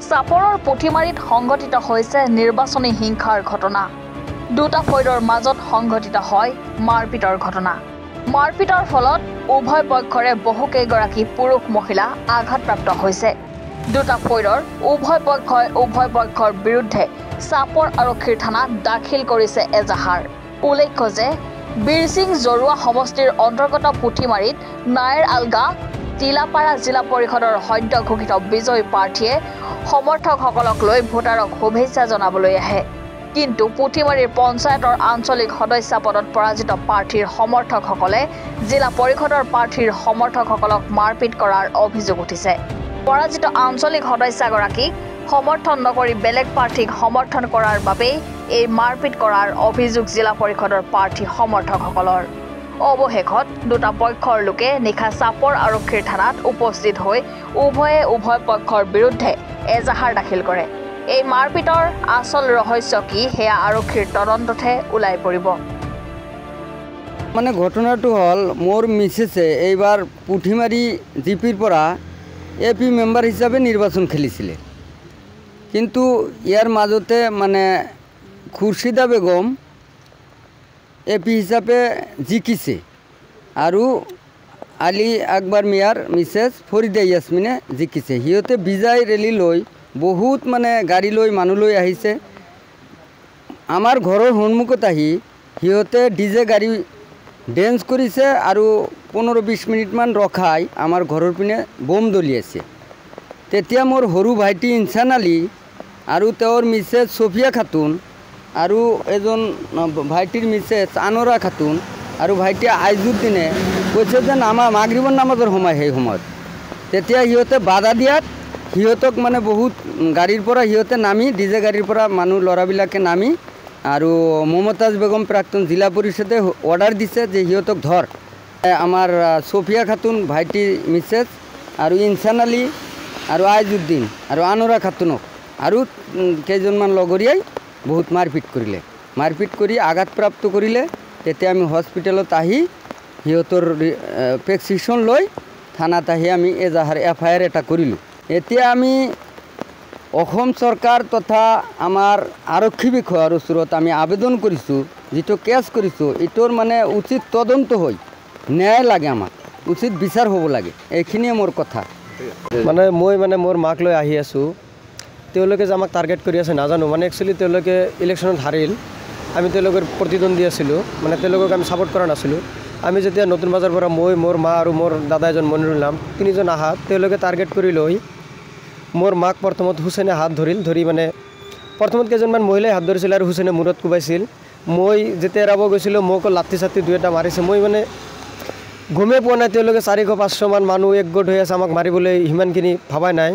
চাপৰৰ পুঠিমাৰীত সংঘটিত হৈছে নিৰ্বাচনী হিংসাৰ ঘটনা। দুটা ফৈদৰ মাজত সংঘটিত হয় মাৰপিটৰ ঘটনা। মাৰপিটৰ ফলত উভয় পক্ষৰে বহুকেইগৰাকী পুৰুষ মহিলা আঘাতপ্ৰাপ্ত হৈছে। দুটা ফৈদৰ উভয় পক্ষৰ বিৰুদ্ধে চাপৰ আৰক্ষীৰ থানাত দাখিল কৰিছে এজাহাৰ। উল্লেখ্য যে বীৰসিং জৰুৱা সমষ্টিৰ অন্তৰ্গত পুঠিমাৰীত নায়েৰ আলগা তিলাপাৰা জিলা পৰিষদৰ সদ্য ঘোষিত বিজয়ী প্ৰাৰ্থীয়ে সমৰ্থকসকলক লৈ ভোটাৰক শুভেচ্ছা জনাবলৈ আহে। কিন্তু পুঠিমাৰীৰ পঞ্চায়তৰ আঞ্চলিক সদস্য পদত পৰাজিত প্ৰাৰ্থীৰ সমৰ্থকসকলে জিলা পৰিষদৰ প্ৰাৰ্থীৰ সমৰ্থকসকলক মাৰপিট কৰাৰ অভিযোগ উঠিছে। পৰাজিত আঞ্চলিক সদস্যগৰাকীক সমৰ্থন নকৰি বেলেগ প্ৰাৰ্থীক সমৰ্থন কৰাৰ বাবেই এই মাৰপিট কৰাৰ অভিযোগ জিলা পৰিষদৰ প্ৰাৰ্থী সমৰ্থকসকলৰ। অৱশেষত দুটা পক্ষৰ লোকে নিশা চাপৰ আৰক্ষীৰ থানাত উপস্থিত হৈ উভয় পক্ষৰ বিৰুদ্ধে এজাহাৰ দাখিল কৰে। এই মাৰপিটৰ আচল ৰহস্য কি সেয়া আৰক্ষীৰ তদন্ততহে ওলাই পৰিব। মানে ঘটনাটো হ'ল মোৰ মিছেছে এইবাৰ পুঠিমাৰী জিপিৰ পৰা এপি মেম্বাৰ হিচাপে নিৰ্বাচন খেলিছিলে। কিন্তু ইয়াৰ মাজতে মানে খুৰছিদা বেগম এপি হিচাপে জিকিছে আৰু আলী আকবৰ মিয়াৰ মিছেছ ফৰিদা ইয়াসমিনে জিকিছে। সিহঁতে বিজয় ৰেলী লৈ বহুত মানে গাড়ী লৈ মানুহ লৈ আহিছে। আমাৰ ঘৰৰ সন্মুখত আহি সিহঁতে ডিজে গাড়ী ডেন্স কৰিছে আৰু 15-20 মিনিটমান ৰখাই আমাৰ ঘৰৰ পিনে বম দলিয়াইছে। তেতিয়া মোৰ সৰু ভাইটি ইনচান আলী আৰু তেওঁৰ মিছেছ ছফিয়া খাতুন আৰু এজন ভাইটিৰ মিছেছ আনৰা খাতুন আৰু ভাইটি আইজুদ্দিনে কৈছে যে আমাৰ মাগৰিবৰ নামাজৰ সময় সেই সময়ত। তেতিয়া সিহঁতে বাধা দিয়াত সিহঁতক মানে বহুত গাড়ীৰ পৰা সিহঁতে নামি ডিজে গাড়ীৰ পৰা মানুহ ল'ৰাবিলাকে নামি আৰু মমতাজ বেগম প্ৰাক্তন জিলা পৰিষদে অৰ্ডাৰ দিছে যে সিহঁতক ধৰ। আমাৰ ছফিয়া খাতুন ভাইটিৰ মিছেছ আৰু ইনচান আলী আৰু আইজুদ্দিন আৰু আনৰা খাতুনক আৰু কেইজনমান লগৰীয়াই বহুত মাৰপিট কৰিলে। মাৰপিট কৰি আঘাতপ্ৰাপ্ত কৰিলে। তেতিয়া আমি হস্পিটেলত আহি সিহঁতৰ প্ৰেছক্ৰিপশ্যন লৈ থানাত আহি আমি এজাহাৰ FIR এটা কৰিলোঁ। এতিয়া আমি অসম চৰকাৰ তথা আমাৰ আৰক্ষী বিষয়াৰ ওচৰত আমি আবেদন কৰিছোঁ, যিটো কেছ কৰিছোঁ এইটোৰ মানে উচিত তদন্ত হৈ ন্যায় লাগে, আমাক উচিত বিচাৰ হ'ব লাগে। এইখিনিয়ে মোৰ কথা। মানে মই মোৰ মাক লৈ আহি আছোঁ। তেওঁলোকে যে আমাক টাৰ্গেট কৰি আছে নাজানো। মানে একচুৱেলি তেওঁলোকে ইলেকশ্যনত হাৰিল। আমি তেওঁলোকৰ প্ৰতিদ্বন্দ্বী আছিলোঁ। মানে তেওঁলোকক আমি ছাপোৰ্ট কৰা নাছিলোঁ। আমি যেতিয়া নতুন বজাৰ পৰা মই, মোৰ মা আৰু মোৰ দাদা এজন মনিৰুল নাম তিনিজন আহাত তেওঁলোকে টাৰ্গেট কৰি লৈ মোৰ মাক প্ৰথমত হুছেইনে হাত ধৰি মানে প্ৰথমত কেইজনমান মহিলাই হাত ধৰিছিল আৰু হুছেইনে মূৰত কোবাইছিল। মই যেতিয়া এৰাব গৈছিলোঁ মোক লাঠি চাঠি দুই এটা মাৰিছে। মই মানে গমেই পোৱা নাই তেওঁলোকে 400-500 মান মানুহ একগোট হৈ আছে আমাক মাৰিবলৈ, সিমানখিনি ভবাই নাই।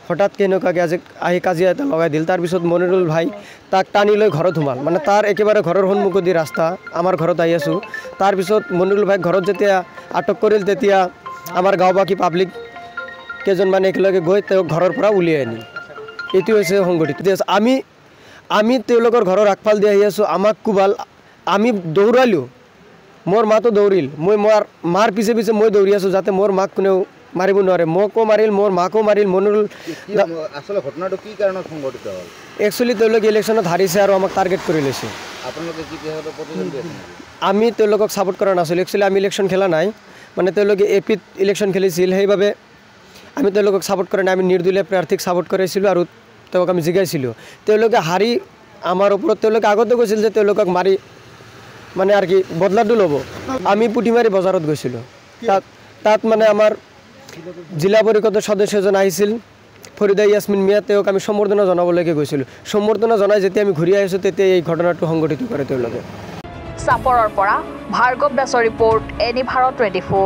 হঠাৎ কেনেকুৱাকৈ আজি আহি কাজিয়া এটা লগাই দিল। তাৰপিছত মনিৰুল ভাই তাক টানি লৈ ঘৰত সোমাল। মানে তাৰ একেবাৰে ঘৰৰ সন্মুখত দি ৰাস্তা, আমাৰ ঘৰত আহি আছোঁ। তাৰপিছত মনিৰুল ভাইক ঘৰত যেতিয়া আটক কৰিল তেতিয়া আমাৰ গাঁওবাসী পাব্লিক কেইজনমানে একেলগে গৈ তেওঁক ঘৰৰ পৰা উলিয়াই আনিল। এইটো হৈছে সংগঠিত। আমি তেওঁলোকৰ ঘৰৰ আগফাল দি আহি আছোঁ, আমাক কোবাল, আমি দৌৰালোঁ। মোৰ মাতো দৌৰিল। মই মাৰ পিছে পিছে মই দৌৰি আছোঁ যাতে মোৰ মাক কোনেও মাৰিব নোৱাৰে। মোকো মাৰিল, মোৰ মাকো মাৰিল। মনিৰুল আচলতে ঘটনাটো কি কাৰণত সংঘটিত হ'ল? একচুৱেলি তেওঁলোকে ইলেকশ্যনত হাৰিছে আৰু আমাক টাৰ্গেট কৰি লৈছে। আপোনালোকে কি প্ৰতিদ্বন্দ্বী আছিল? আমি তেওঁলোকক ছাপোৰ্ট কৰা নাছিলোঁ। একচুৱেলি আমি ইলেকশ্যন খেলা নাই। মানে তেওঁলোকে এপিত ইলেকশ্যন খেলিছিল, সেইবাবে আমি তেওঁলোকক ছাপোৰ্ট কৰা নাই। আমি নিৰ্দলীয় প্ৰাৰ্থীক ছাপোৰ্ট কৰিছিলোঁ আৰু তেওঁক আমি জিকাইছিলোঁ। তেওঁলোকে হাৰি আমাৰ ওপৰত তেওঁলোকে আগতে কৈছিল যে তেওঁলোকক মাৰি মানে আৰু কি বদলাটো ল'ব। আমি পুঠিমাৰী বজাৰত গৈছিলোঁ। তাত মানে আমাৰ জিলা পৰিষদৰ সদস্য এজন আহিছিল, ফৰিদা ইয়াসমিন মিয়া। তেওঁক আমি সম্বৰ্ধনা জনাবলৈকে গৈছিলোঁ। সম্বৰ্ধনা জনাই যেতিয়া আমি ঘূৰি আহিছোঁ তেতিয়া এই ঘটনাটো সংঘটিত কৰে তেওঁলোকে। চাপৰৰ পৰা ভাৰ্গৱ দাসৰ ৰিপৰ্ট, এনি ভাৰত 24।